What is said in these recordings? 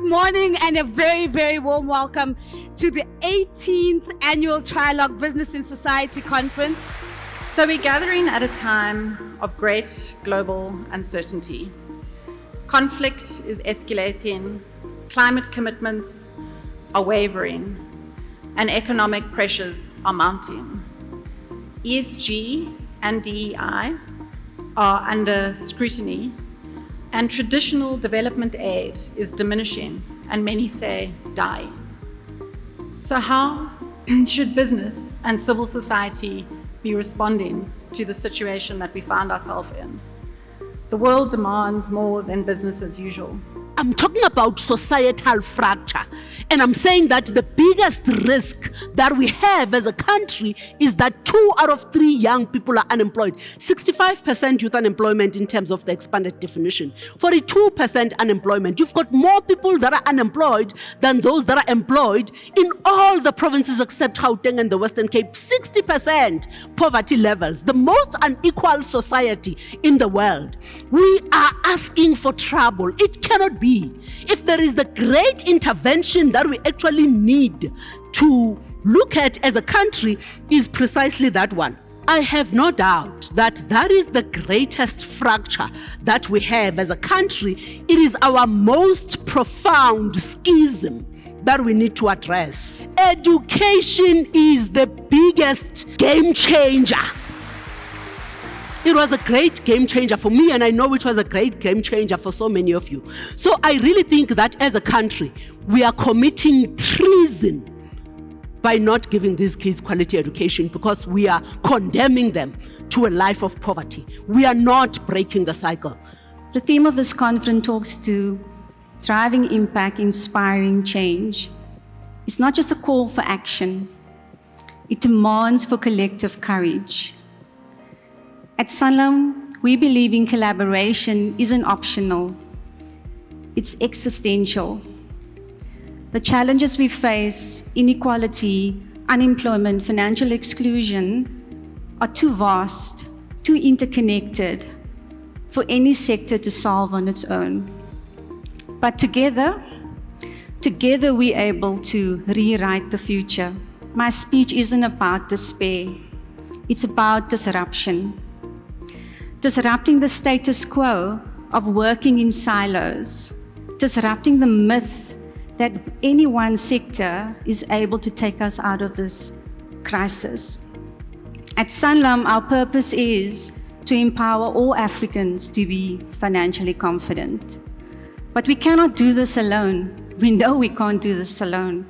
morning and a very, very warm welcome to the 18th Annual Trialogue Business in Society Conference. So we're gathering at a time of great global uncertainty. Conflict is escalating, climate commitments are wavering, and economic pressures are mounting. ESG and DEI are under scrutiny, and traditional development aid is diminishing, and many say dying. So how should business and civil society be responding to the situation that we find ourselves in? The world demands more than business as usual. I'm talking about societal fracture, and I'm saying that the biggest risk that we have as a country is that 2 out of 3 young people are unemployed. 65% youth unemployment in terms of the expanded definition. 42% unemployment. You've got more people that are unemployed than those that are employed in all the provinces except Gauteng and the Western Cape. 60% poverty levels, the most unequal society in the world. We are asking for trouble. It cannot be. If there is the great intervention that we actually need to look at as a country, is precisely that one. I have no doubt that that is the greatest fracture that we have as a country. It is our most profound schism that we need to address. Education is the biggest game changer. It was a great game changer for me, and I know it was a great game changer for so many of you. So I really think that as a country, we are committing treason by not giving these kids quality education, because we are condemning them to a life of poverty. We are not breaking the cycle. The theme of this conference talks to driving impact, inspiring change. It's not just a call for action. It demands for collective courage. At Sanlam, we believe in collaboration isn't optional. It's existential. The challenges we face, inequality, unemployment, financial exclusion, are too vast, too interconnected for any sector to solve on its own. But together we're able to rewrite the future. My speech isn't about despair. It's about disruption. Disrupting the status quo of working in silos, disrupting the myth that any one sector is able to take us out of this crisis. At Sanlam, our purpose is to empower all Africans to be financially confident. But we cannot do this alone. We know we can't do this alone.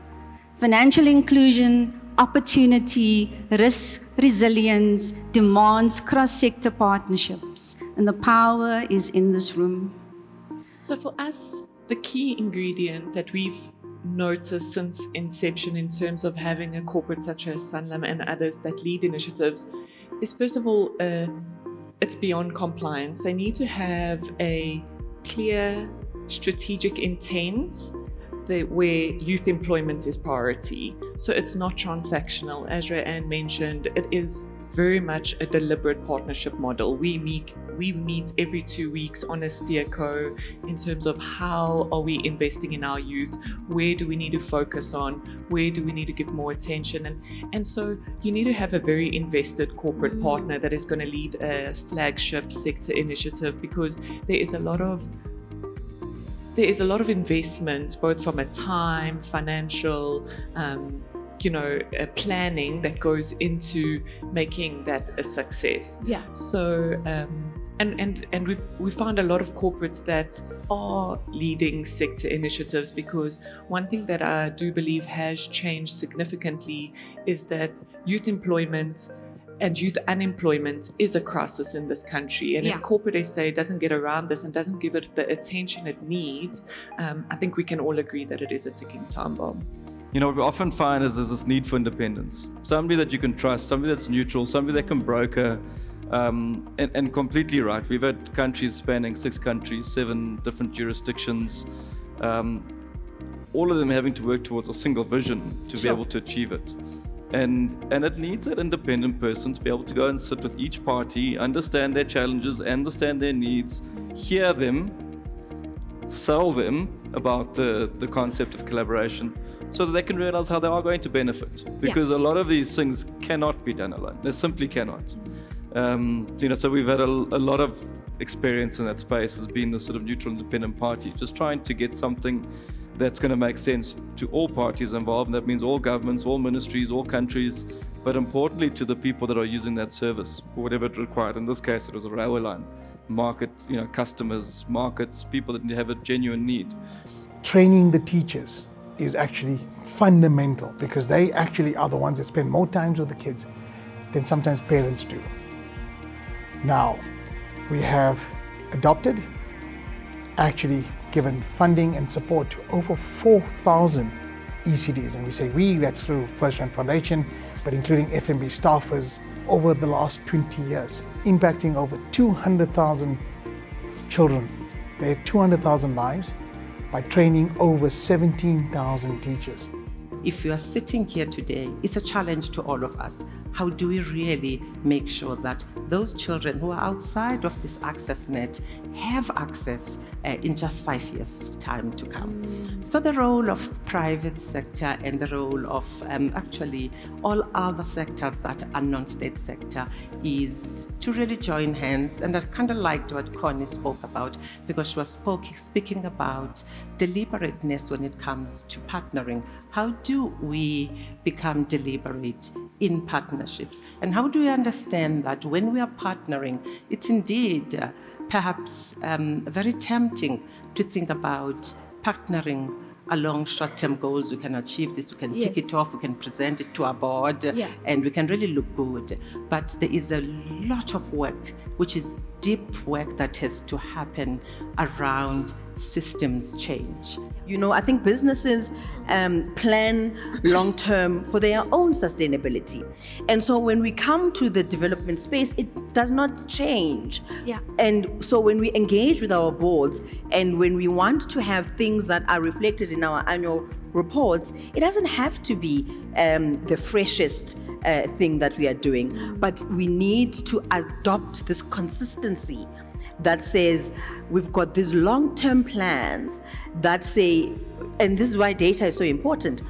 Financial inclusion, opportunity, risk, resilience demands cross-sector partnerships, and the power is in this room. So for us, the key ingredient that we've noticed since inception in terms of having a corporate such as Sanlam and others that lead initiatives is, first of all, it's beyond compliance. They need to have a clear strategic intent where youth employment is priority. So it's not transactional. As Rayanne mentioned, it is very much a deliberate partnership model. We meet every 2 weeks on a steerco in terms of how are we investing in our youth, where do we need to focus on, where do we need to give more attention, and so you need to have a very invested corporate partner that is going to lead a flagship sector initiative, because there is a lot of investment, both from a time, financial, planning that goes into making that a success. Yeah. So, and we find a lot of corporates that are leading sector initiatives, because one thing that I do believe has changed significantly is that youth employment and youth unemployment is a crisis in this country. And if corporate SA doesn't get around this and doesn't give it the attention it needs, I think we can all agree that it is a ticking time bomb. You know, what we often find is there's this need for independence. Somebody that you can trust, somebody that's neutral, somebody that can broker, and completely right. We've had countries spanning 6 countries, 7 different jurisdictions, all of them having to work towards a single vision to be able to achieve it. And it needs that independent person to be able to go and sit with each party, understand their challenges, understand their needs, hear them, sell them about the concept of collaboration so that they can realize how they are going to benefit. Because a lot of these things cannot be done alone. They simply cannot. So we've had a lot of experience in that space as being the sort of neutral independent party, just trying to get something that's going to make sense to all parties involved, and that means all governments, all ministries, all countries, but importantly to the people that are using that service, for whatever it required. In this case, it was a railway line, market, customers, markets, people that have a genuine need. Training the teachers is actually fundamental because they actually are the ones that spend more time with the kids than sometimes parents do. Now, we have adopted, actually given funding and support to over 4,000 ECDs. And we say we, that's through First Rand Foundation, but including FNB staffers over the last 20 years, impacting over 200,000 children. They had 200,000 lives by training over 17,000 teachers. If you are sitting here today, it's a challenge to all of us. How do we really make sure that those children who are outside of this access net have access in just 5 years' time to come? So the role of private sector and the role of actually all other sectors that are non-state sector is to really join hands. And I kind of liked what Connie spoke about, because she was speaking about deliberateness when it comes to partnering. How do we become deliberate in partnerships? And how do we understand that when we are partnering, it's indeed perhaps very tempting to think about partnering along short-term goals. We can achieve this, we can tick it off, we can present it to our board, and we can really look good. But there is a lot of work, which is deep work that has to happen around systems change. I think businesses plan long-term for their own sustainability. And so when we come to the development space, it does not change. And so when we engage with our boards and when we want to have things that are reflected in our annual reports, it doesn't have to be the freshest thing that we are doing, but we need to adopt this consistency that says we've got these long-term plans that say, and this is why data is so important,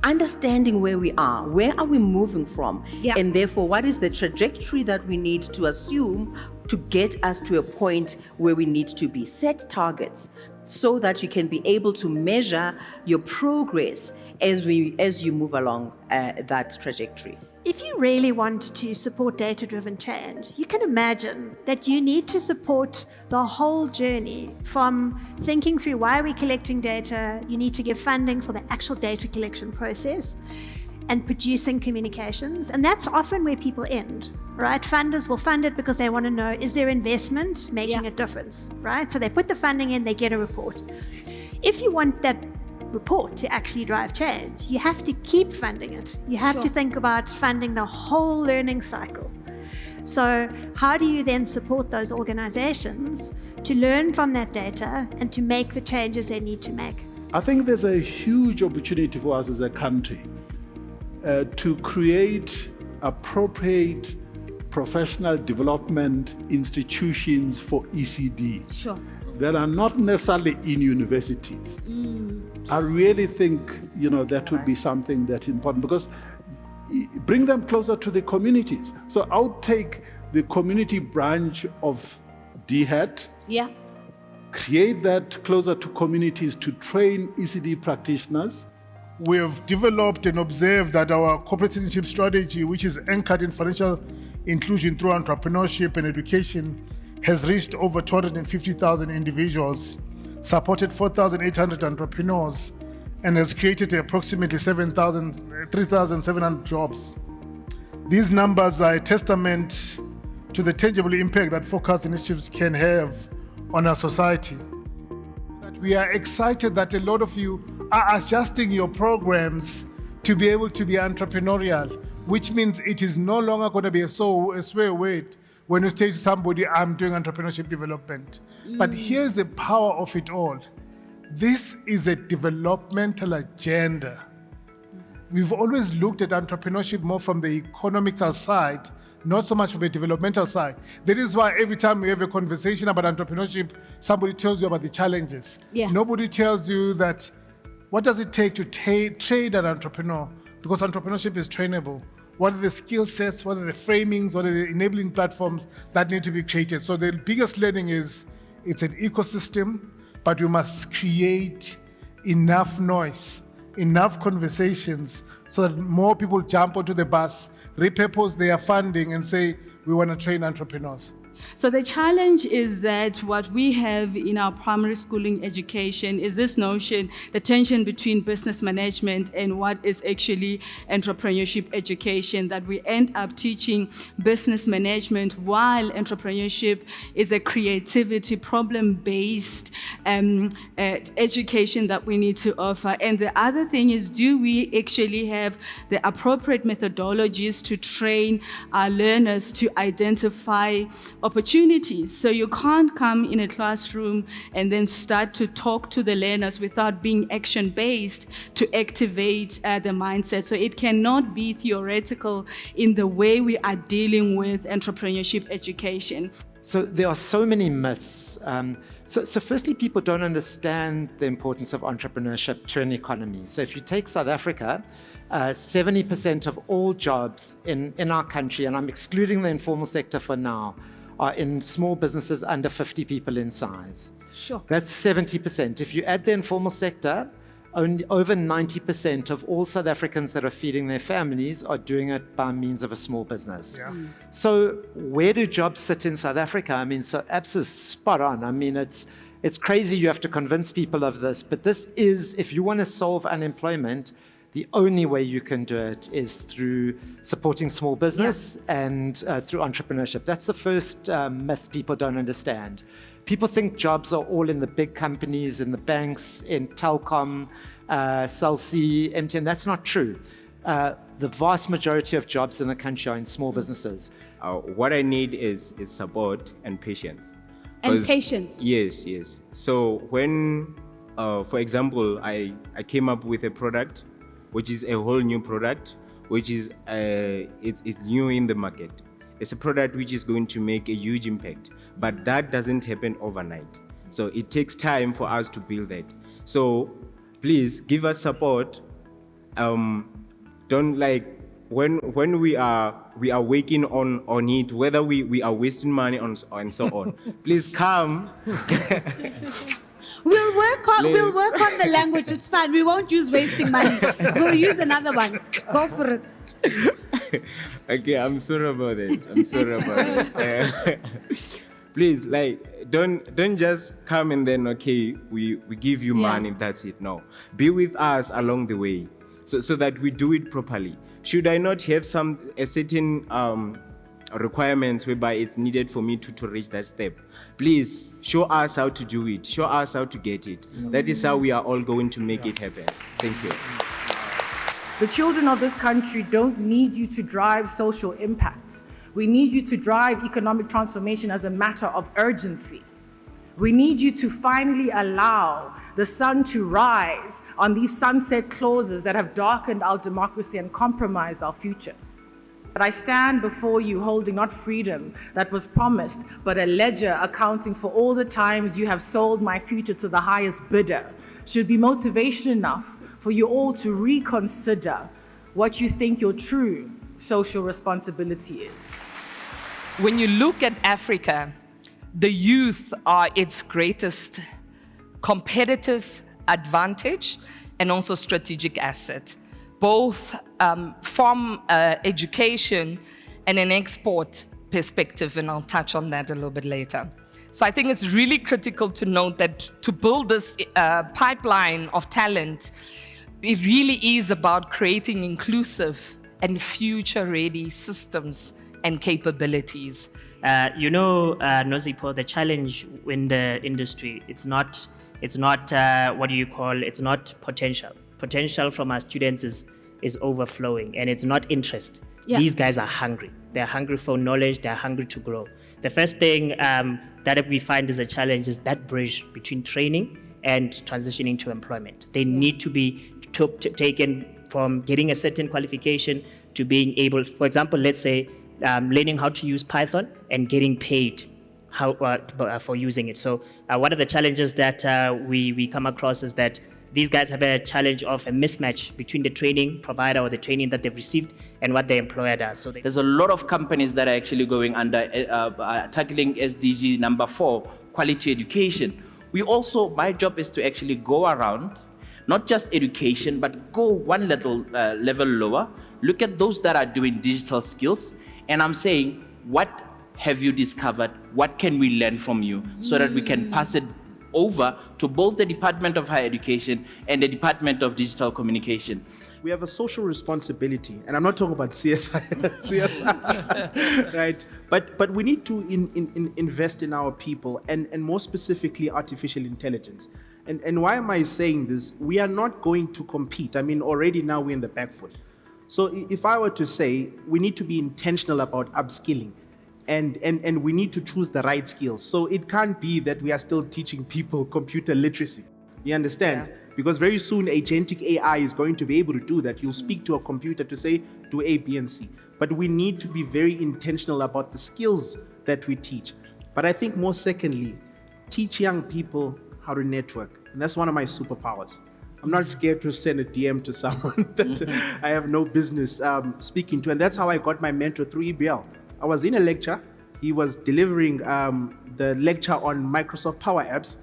understanding where we are we moving from, and therefore what is the trajectory that we need to assume to get us to a point where we need to be. Set targets so that you can be able to measure your progress as you move along that trajectory. If you really want to support data-driven change, you can imagine that you need to support the whole journey from thinking through why are we collecting data. You need to give funding for the actual data collection process and producing communications. And that's often where people end, right? Funders will fund it because they want to know, is their investment making a difference, right? So they put the funding in, they get a report. If you want that report to actually drive change, you have to keep funding it. You have to think about funding the whole learning cycle. So how do you then support those organizations to learn from that data and to make the changes they need to make? I think there's a huge opportunity for us as a country to create appropriate professional development institutions for ECD that are not necessarily in universities. I really think that would be something that's important, because bring them closer to the communities. So I'll take the community branch of DHET, create that closer to communities to train ECD practitioners. We have developed and observed that our corporate citizenship strategy, which is anchored in financial inclusion through entrepreneurship and education, has reached over 250,000 individuals, supported 4,800 entrepreneurs, and has created approximately 3,700 jobs. These numbers are a testament to the tangible impact that focused initiatives can have on our society. We are excited that a lot of you are adjusting your programs to be able to be entrepreneurial, which means it is no longer going to be a swear word when you say to somebody, I'm doing entrepreneurship development. But here's the power of it all. This is a developmental agenda. We've always looked at entrepreneurship more from the economical side not so much from a developmental side. That is why every time we have a conversation about entrepreneurship, somebody tells you about the challenges. Yeah. Nobody tells you that what does it take to train an entrepreneur? Because entrepreneurship is trainable. What are the skill sets? What are the framings? What are the enabling platforms that need to be created? So the biggest learning is it's an ecosystem, but we must create enough noise, enough conversations so that more people jump onto the bus, repurpose their funding and say, we want to train entrepreneurs. So the challenge is that what we have in our primary schooling education is this notion, the tension between business management and what is actually entrepreneurship education, that we end up teaching business management while entrepreneurship is a creativity, problem-based education that we need to offer. And the other thing is, do we actually have the appropriate methodologies to train our learners to identify opportunities? So you can't come in a classroom and then start to talk to the learners without being action-based to activate the mindset. So it cannot be theoretical in the way we are dealing with entrepreneurship education. So there are so many myths. So firstly, people don't understand the importance of entrepreneurship to an economy. So if you take South Africa, 70% of all jobs in our country, and I'm excluding the informal sector for now, are in small businesses under 50 people in size. Sure. That's 70%. If you add the informal sector, only over 90% of all South Africans that are feeding their families are doing it by means of a small business. Yeah. So where do jobs sit in South Africa? I mean, so Abs is spot on. I mean, it's crazy you have to convince people of this, but this is, if you want to solve unemployment, the only way you can do it is through supporting small business and through entrepreneurship. That's the first myth people don't understand. People think jobs are all in the big companies, in the banks, in telecom, Cell C, MTN. That's not true. The vast majority of jobs in the country are in small businesses. What I need is support and patience. And patience. Yes, yes. So when, for example, I came up with a product, which is a whole new product, which is it's new in the market. It's a product which is going to make a huge impact, but that doesn't happen overnight. So it takes time for us to build that. So please give us support. Don't like when we are working on it, whether we are wasting money on and so on. Please come. We'll work on the language. It's fine. We won't use wasting money. We'll use another one. Go for it. Okay, I'm sorry about this. I'm sorry about it. Please, like, don't just come and then we give you money. That's it. No, be with us along the way, so that we do it properly. Should I not have a certain requirements whereby it's needed for me to reach that step? Please show us how to do it. Show us how to get it. That is how we are all going to make it happen. Thank you. The children of this country don't need you to drive social impact. We need you to drive economic transformation as a matter of urgency. We need you to finally allow the sun to rise on these sunset clauses that have darkened our democracy and compromised our future. But I stand before you holding not freedom that was promised, but a ledger accounting for all the times you have sold my future to the highest bidder. Should be motivation enough for you all to reconsider what you think your true social responsibility is. When you look at Africa, the youth are its greatest competitive advantage and also strategic asset, both from education and an export perspective, and I'll touch on that a little bit later. So I think it's really critical to note that to build this pipeline of talent, it really is about creating inclusive and future-ready systems and capabilities. Nozipo, the challenge in the industry, it's not potential. Potential from our students is overflowing, and it's not interest. Yeah. These guys are hungry. They're hungry for knowledge. They're hungry to grow. The first thing that we find is a challenge is that bridge between training and transitioning to employment. They need to be taken from getting a certain qualification to being able, for example, let's say learning how to use Python and getting paid for using it. So one of the challenges that we come across is that these guys have a challenge of a mismatch between the training provider or the training that they've received and what the employer does. So there's a lot of companies that are actually going under tackling SDG number 4, quality education. My job is to actually go around, not just education, but go one level lower, look at those that are doing digital skills, and I'm saying, what have you discovered? What can we learn from you so that we can pass it over to both the Department of Higher Education and the Department of Digital Communication. We have a social responsibility, and I'm not talking about CSI, right? But we need to invest in our people, and more specifically, artificial intelligence. And why am I saying this? We are not going to compete. I mean, already now we're in the back foot. So if I were to say, we need to be intentional about upskilling, and we need to choose the right skills. So it can't be that we are still teaching people computer literacy. You understand? Yeah. Because very soon agentic AI is going to be able to do that. You'll speak to a computer to say, do A, B, and C. But we need to be very intentional about the skills that we teach. But I think more secondly, teach young people how to network. And that's one of my superpowers. I'm not scared to send a DM to someone that I have no business speaking to. And that's how I got my mentor through EBL. I was in a lecture. He was delivering the lecture on Microsoft Power Apps.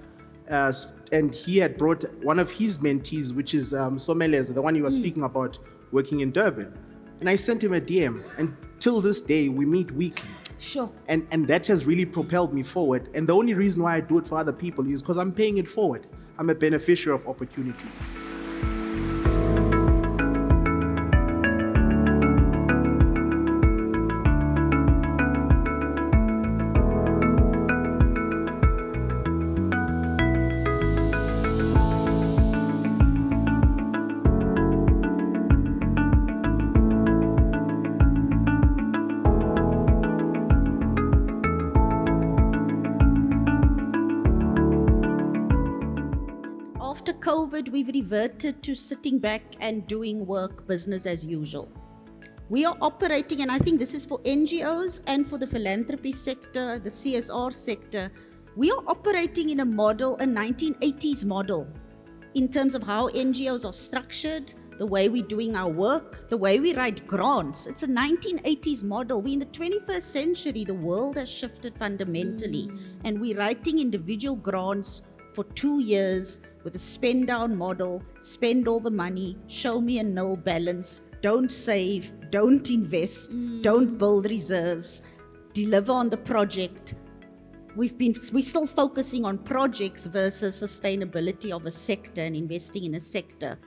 And he had brought one of his mentees, which is Somelez, the one you were speaking about, working in Durban. And I sent him a DM. And till this day, we meet weekly. Sure. And that has really propelled me forward. And the only reason why I do it for other people is because I'm paying it forward. I'm a beneficiary of opportunities. After COVID, we've reverted to sitting back and doing work business as usual. We are operating, and I think this is for NGOs and for the philanthropy sector, the CSR sector, we are operating in a model, a 1980s model, in terms of how NGOs are structured, the way we're doing our work, the way we write grants. It's a 1980s model. We're in the 21st century. The world has shifted fundamentally, and we're writing individual grants for 2 years with a spend down model, spend all the money, show me a nil balance, don't save, don't invest, don't build reserves, deliver on the project. We're still focusing on projects versus sustainability of a sector and investing in a sector.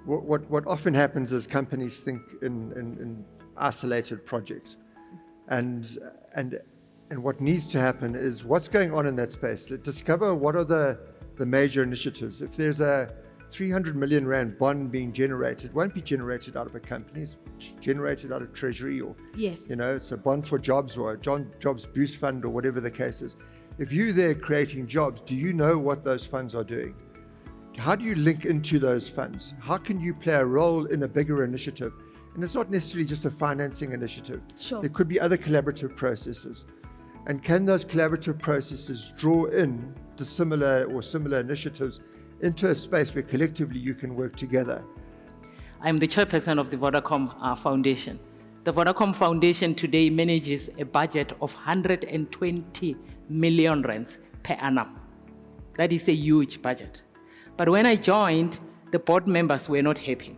What often happens is companies think in isolated projects, and what needs to happen is what's going on in that space. Discover what are the major initiatives. If there's a 300 million rand bond being generated, it won't be generated out of a company, it's generated out of treasury, or it's a bond for jobs or a jobs boost fund or whatever the case is. If you're there creating jobs, do you know what those funds are doing? How do you link into those funds? How can you play a role in a bigger initiative? And it's not necessarily just a financing initiative. Sure. There could be other collaborative processes. And can those collaborative processes draw in to similar initiatives into a space where collectively you can work together? I'm the chairperson of the Vodacom Foundation. The Vodacom Foundation today manages a budget of 120 million rands per annum. That is a huge budget. But when I joined, the board members were not happy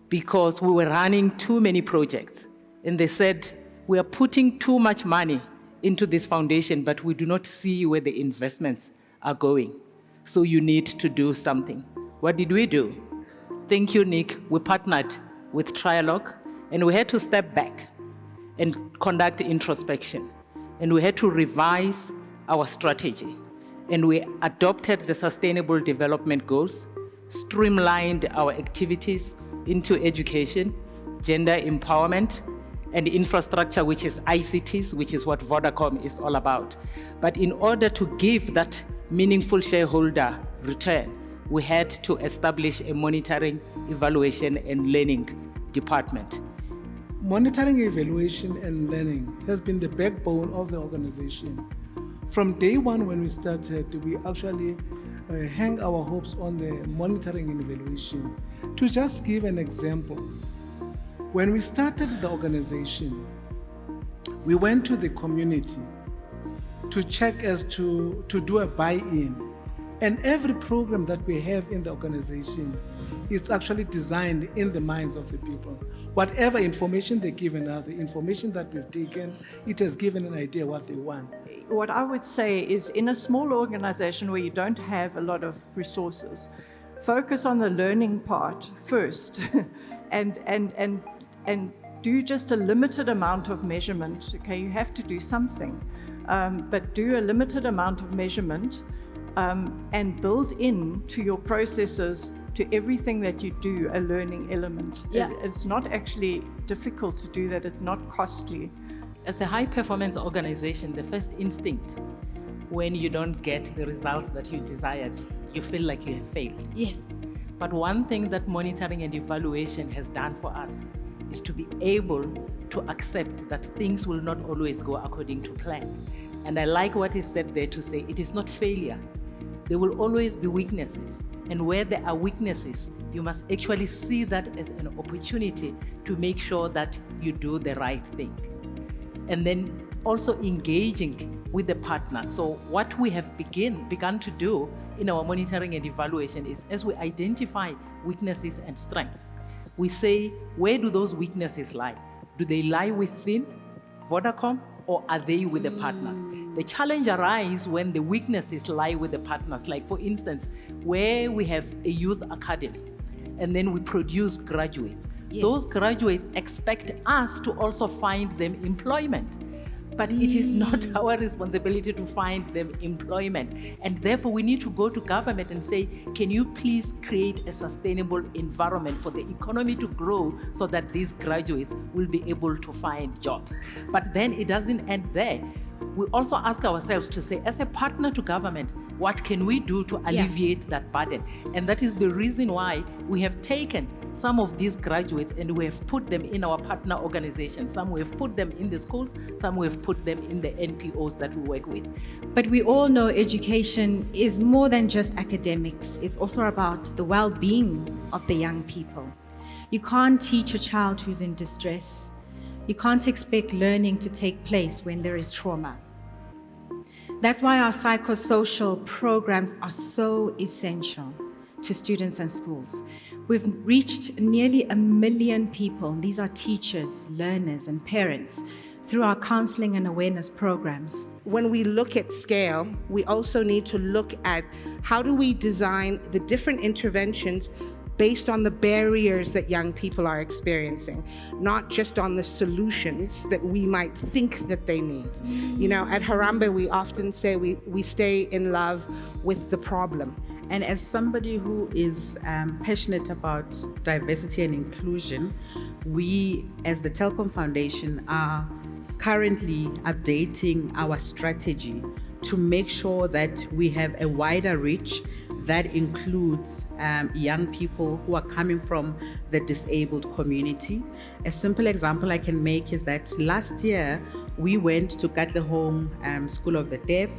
because we were running too many projects. And they said, we are putting too much money into this foundation, but we do not see where the investments are going. So you need to do something. What did we do? Thank you, Nick. We partnered with Trialogue, and we had to step back and conduct introspection. And we had to revise our strategy. And we adopted the Sustainable Development Goals, streamlined our activities into education, gender empowerment, and infrastructure, which is ICTs, which is what Vodacom is all about. But in order to give that meaningful shareholder return, we had to establish a monitoring, evaluation, and learning department. monitoring, evaluation, and learning has been the backbone of the organization. From day one when we started, we actually hang our hopes on the monitoring and evaluation. To just give an example, when we started the organization, we went to the community to check as to do a buy-in. And every program that we have in the organization is actually designed in the minds of the people. Whatever information they've given us, the information that we've taken, it has given an idea what they want. What I would say is, in a small organization where you don't have a lot of resources, focus on the learning part first and do just a limited amount of measurement. Okay, you have to do something, but do a limited amount of measurement and build in to your processes, to everything that you do, a learning element. Yeah. It's not actually difficult to do that. It's not costly. As a high-performance organization, the first instinct when you don't get the results that you desired, you feel like you have failed. Yes. But one thing that monitoring and evaluation has done for us is to be able to accept that things will not always go according to plan. And I like what is said there to say it is not failure. There will always be weaknesses. And where there are weaknesses, you must actually see that as an opportunity to make sure that you do the right thing. And then also engaging with the partner. So what we have begun to do in our monitoring and evaluation is, as we identify weaknesses and strengths, we say, where do those weaknesses lie? Do they lie within Vodacom, or are they with the partners? The challenge arises when the weaknesses lie with the partners. Like, for instance, where we have a youth academy and then we produce graduates. Yes. Those graduates expect us to also find them employment. But it is not our responsibility to find them employment. And therefore, we need to go to government and say, can you please create a sustainable environment for the economy to grow so that these graduates will be able to find jobs? But then it doesn't end there. We also ask ourselves to say, as a partner to government, what can we do to alleviate that burden? And that is the reason why we have taken some of these graduates and we have put them in our partner organizations. Some we have put them in the schools, some we have put them in the NPOs that we work with. But we all know education is more than just academics. It's also about the well-being of the young people. You can't teach a child who's in distress. You can't expect learning to take place when there is trauma. That's why our psychosocial programs are so essential to students and schools. We've reached nearly 1 million people. These are teachers, learners, and parents through our counseling and awareness programs. When we look at scale, we also need to look at how do we design the different interventions based on the barriers that young people are experiencing, not just on the solutions that we might think that they need. You know, at Harambee, we often say we stay in love with the problem. And as somebody who is passionate about diversity and inclusion, we, as the Telkom Foundation, are currently updating our strategy to make sure that we have a wider reach that includes young people who are coming from the disabled community. A simple example I can make is that last year we went to Katlehong School of the Deaf,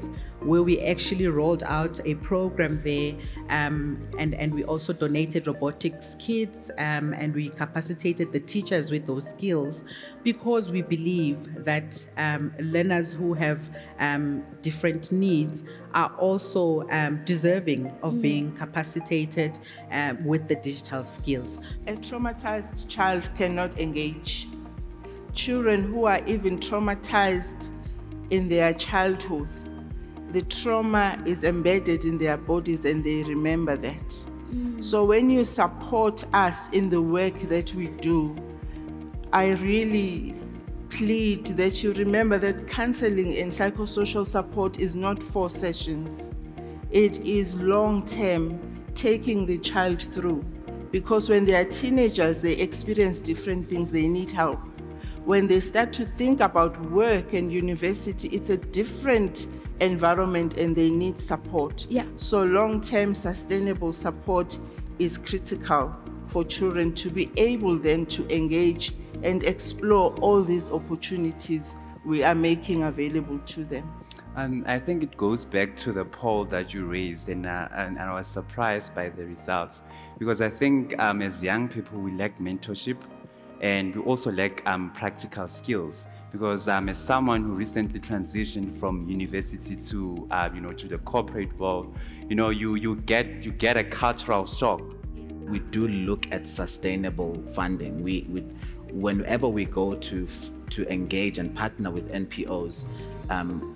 where we actually rolled out a program there, and we also donated robotics kits, and we capacitated the teachers with those skills, because we believe that learners who have different needs are also deserving of being capacitated with the digital skills. A traumatized child cannot engage. Children who are even traumatized in their childhood, the trauma is embedded in their bodies and they remember that. So when you support us in the work that we do, I really plead that you remember that counseling and psychosocial support is not 4 sessions. It is long-term, taking the child through. Because when they are teenagers, they experience different things, they need help. When they start to think about work and university, it's a different environment and they need support. Yeah. So long-term sustainable support is critical for children to be able then to engage and explore all these opportunities we are making available to them. And I think it goes back to the poll that you raised, and I was surprised by the results, because I think as young people we lack mentorship, and we also lack practical skills. Because as someone who recently transitioned from university to to the corporate world, you get a cultural shock. We do look at sustainable funding. Whenever we go to engage and partner with NPOs,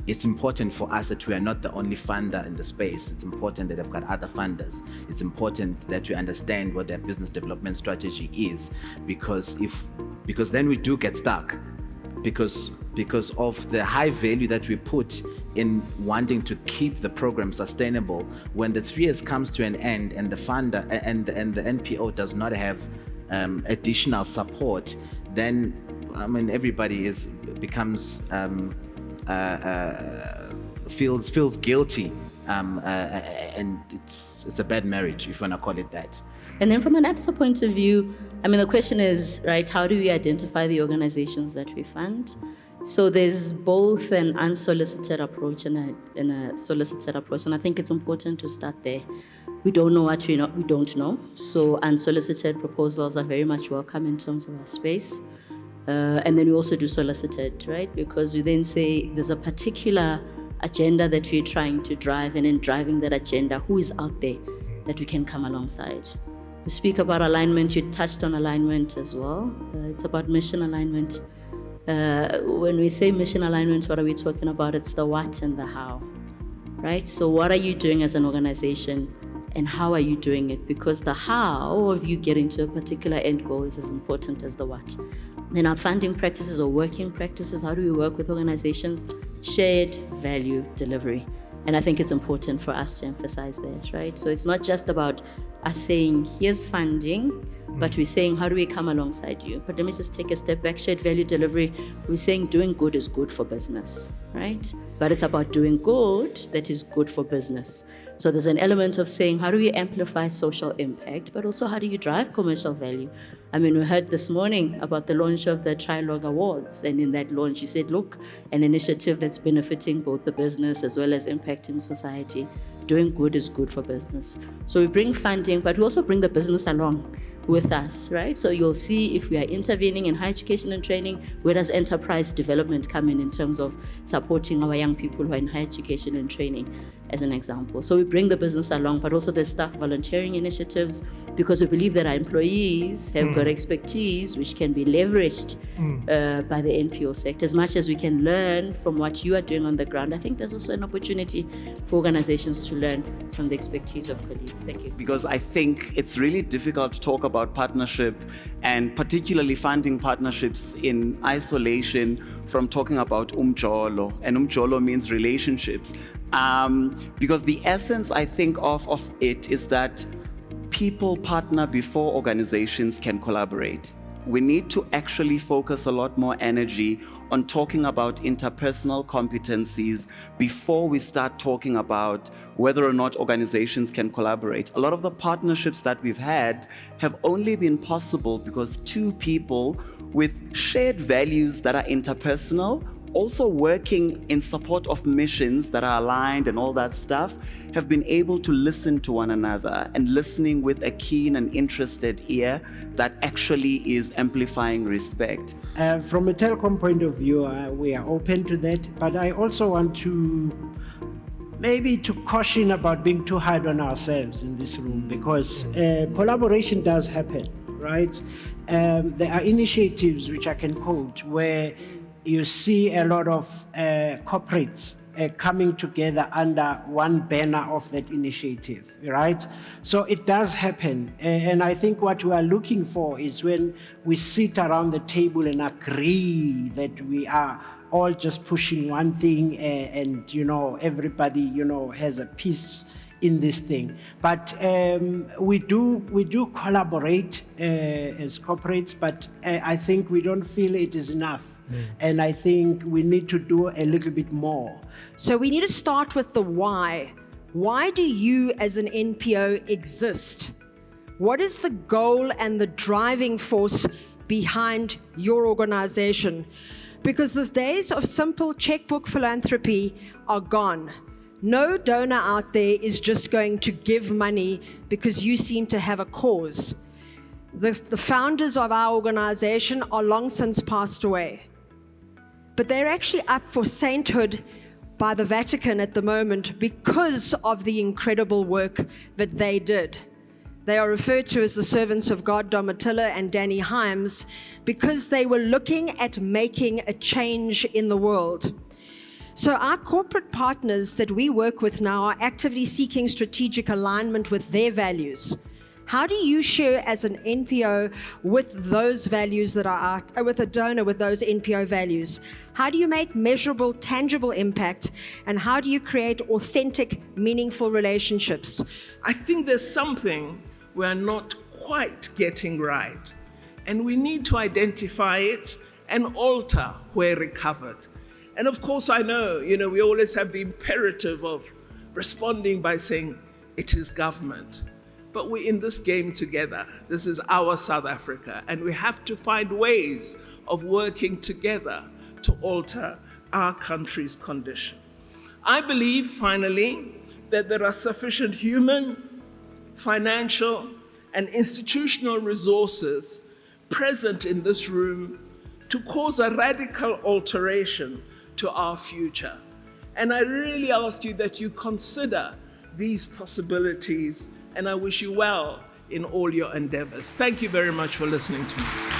it's important for us that we are not the only funder in the space. It's important that they've got other funders. It's important that we understand what their business development strategy is, because then we do get stuck. Because of the high value that we put in wanting to keep the program sustainable, when the 3 years comes to an end and the funder and the NPO does not have additional support, then everybody becomes feels guilty, and it's a bad marriage, if you want to call it that. And then from an ABSA point of view, the question is, right, how do we identify the organizations that we fund? So there's both an unsolicited approach and a solicited approach, and I think it's important to start there. We don't know what we don't know, so unsolicited proposals are very much welcome in terms of our space. And then we also do solicited, right? Because we then say there's a particular agenda that we're trying to drive, and in driving that agenda, who is out there that we can come alongside? We speak about alignment, you touched on alignment as well. It's about mission alignment. When we say mission alignment, what are we talking about? It's the what and the how, right? So what are you doing as an organization, and how are you doing it? Because the how of you getting to a particular end goal is as important as the what. Then our funding practices or working practices, how do we work with organizations? Shared value delivery. And I think it's important for us to emphasize that, right? So it's not just about us saying, here's funding, but we're saying, how do we come alongside you? But let me just take a step back. Shared value delivery, we're saying doing good is good for business, right? But it's about doing good that is good for business. So there's an element of saying, how do we amplify social impact, but also how do you drive commercial value? We heard this morning about the launch of the Trialogue Awards, and in that launch you said, look, an initiative that's benefiting both the business as well as impacting society. Doing good is good for business. So we bring funding, but we also bring the business along with us, right? So you'll see if we are intervening in higher education and training, where does enterprise development come in terms of supporting our young people who are in higher education and training, as an example. So we bring the business along, but also the staff volunteering initiatives, because we believe that our employees have got expertise which can be leveraged by the NPO sector. As much as we can learn from what you are doing on the ground, I think there's also an opportunity for organizations to learn from the expertise of colleagues. Thank you. Because I think it's really difficult to talk about partnership, and particularly funding partnerships in isolation from talking about umjolo. And umjolo means relationships. Because the essence, I think, of it is that people partner before organizations can collaborate. We need to actually focus a lot more energy on talking about interpersonal competencies before we start talking about whether or not organizations can collaborate. A lot of the partnerships that we've had have only been possible because two people with shared values that are interpersonal, also working in support of missions that are aligned and all that stuff, have been able to listen to one another, and listening with a keen and interested ear that actually is amplifying respect. From a telecom point of view, we are open to that, but I also want to maybe to caution about being too hard on ourselves in this room, because collaboration does happen, right? There are initiatives which I can quote where you see a lot of corporates coming together under one banner of that initiative, right? So it does happen. And I think what we are looking for is when we sit around the table and agree that we are all just pushing one thing and everybody, has a piece in this thing. But we do collaborate as corporates, but I think we don't feel it is enough. And I think we need to do a little bit more. So we need to start with the why. Why do you as an NPO exist? What is the goal and the driving force behind your organization. Because the days of simple checkbook philanthropy are gone. No donor out there is just going to give money because you seem to have a cause. The founders of our organization are long since passed away. But they're actually up for sainthood by the Vatican at the moment because of the incredible work that they did. They are referred to as the servants of God, Domitilla and Danny Himes, because they were looking at making a change in the world. So our corporate partners that we work with now are actively seeking strategic alignment with their values. How do you share as an NPO with those values that are out, with a donor with those NPO values? How do you make measurable, tangible impact? And how do you create authentic, meaningful relationships? I think there's something we're not quite getting right. And we need to identify it and alter where recovered. And of course, I know, we always have the imperative of responding by saying, it is government. But we're in this game together. This is our South Africa, and we have to find ways of working together to alter our country's condition. I believe, finally, that there are sufficient human, financial, and institutional resources present in this room to cause a radical alteration to our future. And I really ask you that you consider these possibilities, and I wish you well in all your endeavors. Thank you very much for listening to me.